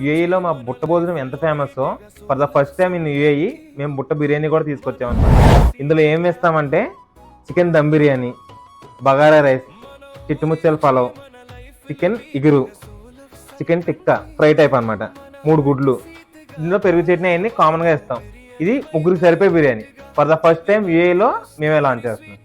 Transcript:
యూఏఈలో మా బుట్ట భోజనం ఎంత famous, for the first time in UAE మేము బుట్ట బిర్యానీ కూడా తీసుకొచ్చామన్నమాట. ఇందులో ఏం వేస్తామంటే చికెన్ దమ్ బిర్యానీ, బగారా రైస్, చిట్టుముచ్చల పలావ్, చికెన్ ఇగురు, చికెన్ టిక్కా ఫ్రై టైప్ అనమాట, 3 గుడ్లు, ఇందులో పెరుగు చట్నీ అన్ని కామన్గా ఇస్తాం. ఇది ముగ్గురికి సరిపోయే biryani. For the first time యూఏఈలో మేమే లాంచ్ చేస్తున్నాం.